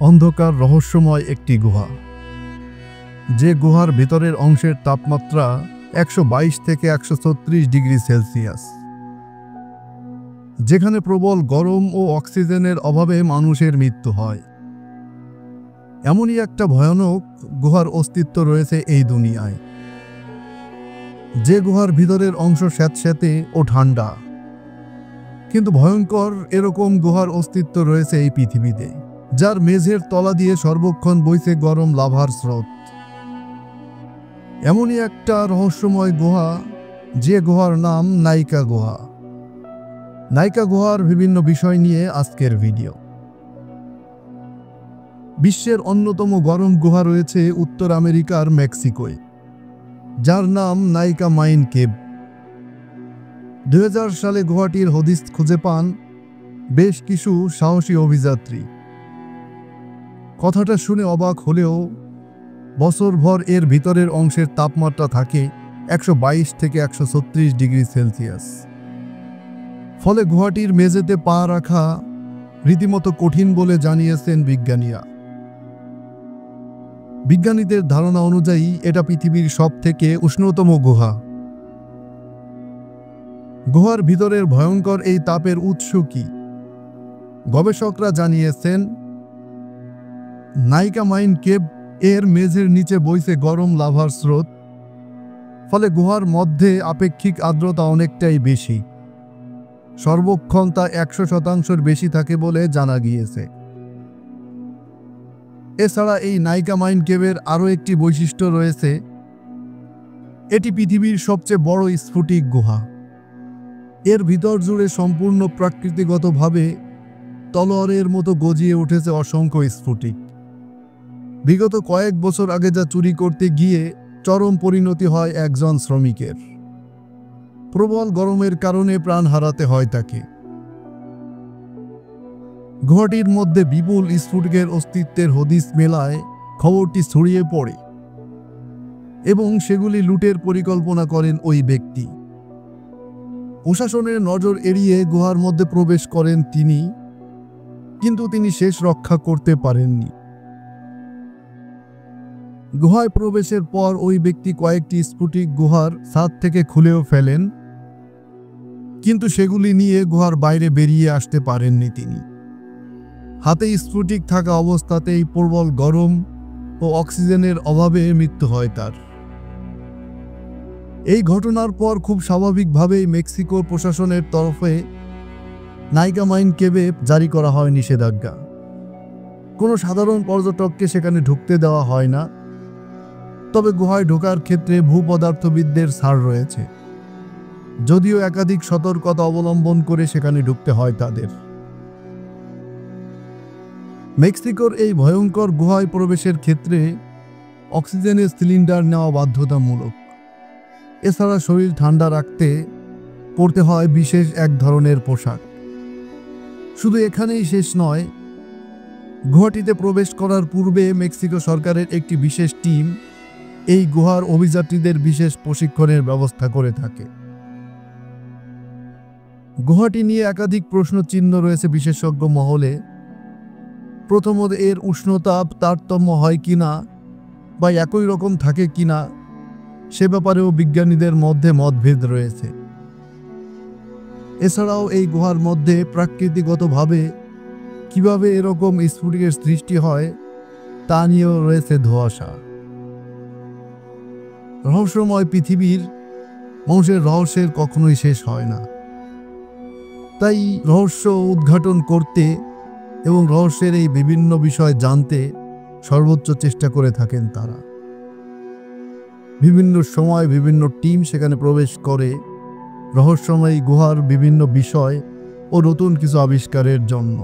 অন্ধকার রহস্যময় একটি গুহা, যে গুহার ভেতরের অংশের তাপমাত্রা 122 থেকে 136 ডিগ্রি সেলসিয়াস, যেখানে প্রবল গরম ও অক্সিজেনের অভাবে মানুষের মৃত্যু হয়। এমনই একটা ভয়ানক গুহার অস্তিত্ব রয়েছে এই দুনিয়ায়, যে গুহার ভিতরের অংশ স্যাঁতস্যাঁতে ও ঠান্ডা। কিন্তু ভয়ঙ্কর এরকম গুহার অস্তিত্ব রয়েছে এই পৃথিবীতে, যার মেঝের তলা দিয়ে সর্বক্ষণ বইছে গরম লাভার স্রোত। এমনই একটা রহস্যময় গুহা, যে গুহার নাম নাইকা গুহা। নাইকা গুহার বিভিন্ন বিষয় নিয়ে আজকের ভিডিও। বিশ্বের অন্যতম গরম গুহা রয়েছে উত্তর আমেরিকার মেক্সিকোয়, যার নাম নাইকা মাইন কেভ। 2000 সালে গুহাটির হদিস খুঁজে পান বেশ কিছু সাহসী অভিযাত্রী। কথাটা শুনে অবাক হলেও বছরভর এর ভিতরের অংশের তাপমাত্রা থাকে 122 থেকে 136 ডিগ্রি সেলসিয়াস। ফলে গুহাটির মেঝেতে পা রাখা রীতিমতো কঠিন বলে জানিয়েছেন বিজ্ঞানীরা। বিজ্ঞানীদের ধারণা অনুযায়ী এটা পৃথিবীর সবথেকে উষ্ণতম গুহা। গুহার ভিতরের ভয়ঙ্কর এই তাপের উৎস কি? গবেষকরা জানিয়েছেন, নাইকা মাইন কেভ এর মেঝের নিচে বইছে গরম লাভার স্রোত। ফলে গুহার মধ্যে আপেক্ষিক আর্দ্রতা অনেকটাই বেশি, সর্বক্ষণ তা 100% বেশি থাকে বলে জানা গিয়েছে। এছাড়া এই নাইকা মাইন কেভের আরও একটি বৈশিষ্ট্য রয়েছে, এটি পৃথিবীর সবচেয়ে বড় স্ফটিক গুহা। এর ভিতর জুড়ে সম্পূর্ণ প্রাকৃতিকভাবে তলোয়ারের মতো গজিয়ে উঠেছে অসংখ্য স্ফটিক। বিগত কয়েক বছর আগে যা চুরি করতে গিয়ে চরম পরিণতি হয় একজন শ্রমিকের। প্রবল গরমের কারণে প্রাণ হারাতে হয় তাকে। গুহাটির মধ্যে বিপুল স্ফটিকের অস্তিত্বের হদিস মেলায় খবরটি ছড়িয়ে পড়ে এবং সেগুলি লুটের পরিকল্পনা করেন ওই ব্যক্তি। প্রশাসনের নজর এড়িয়ে গুহার মধ্যে প্রবেশ করেন তিনি, কিন্তু তিনি শেষ রক্ষা করতে পারেননি। গুহায় প্রবেশের পর ওই ব্যক্তি কয়েকটি স্ফটিক গুহার ছাদ থেকে খুলেও ফেলেন, কিন্তু সেগুলি নিয়ে গুহার বাইরে বেরিয়ে আসতে পারেননি তিনি। হাতে স্ফটিক থাকা অবস্থাতেই প্রবল গরম ও অক্সিজেনের অভাবে মৃত্যু হয় তার। এই ঘটনার পর খুব স্বাভাবিকভাবেই মেক্সিকো প্রশাসনের তরফে নাইকা মাইন কেভে জারি করা হয় নিষেধাজ্ঞা। কোনো সাধারণ পর্যটককে সেখানে ঢুকতে দেওয়া হয় না, তবে গুহায় ঢোকার ক্ষেত্রে ভূপদার্থবিদদের ছাড় রয়েছে, যদিও একাধিক সতর্কতা অবলম্বন করে সেখানে ঢুকতে হয় তাদের। মেক্সিকোর এই ভয়ঙ্কর গুহায় প্রবেশের ক্ষেত্রে অক্সিজেনের সিলিন্ডার নেওয়া বাধ্যতামূলক। এছাড়া শরীর ঠান্ডা রাখতে পরতে হয় বিশেষ এক ধরনের পোশাক। শুধু এখানেই শেষ নয়, গুহাটিতে প্রবেশ করার পূর্বে মেক্সিকো সরকারের একটি বিশেষ টিম এই গুহার অভিযাত্রীদের বিশেষ প্রশিক্ষণের ব্যবস্থা করে থাকে। গুহাটি নিয়ে একাধিক প্রশ্নচিহ্ন রয়েছে বিশেষজ্ঞ মহলে। প্রথমত, এর উষ্ণতাপ তারতম্য হয় কিনা বা একই রকম থাকে কিনা, সে ব্যাপারেও বিজ্ঞানীদের মধ্যে মতভেদ রয়েছে। এছাড়াও এই গুহার মধ্যে প্রাকৃতিকভাবে কিভাবে এরকম স্ফটিকের সৃষ্টি হয় তা নিয়েও রয়েছে ধোঁয়াশা। রহস্যময় পৃথিবীর মানুষের রহস্যের কখনোই শেষ হয় না। তাই রহস্য উদ্ঘাটন করতে এবং রহস্যের এই বিভিন্ন বিষয় জানতে সর্বোচ্চ চেষ্টা করে থাকেন তারা। বিভিন্ন সময় বিভিন্ন টিম সেখানে প্রবেশ করে রহস্যময় গুহার বিভিন্ন বিষয় ও নতুন কিছু আবিষ্কারের জন্য।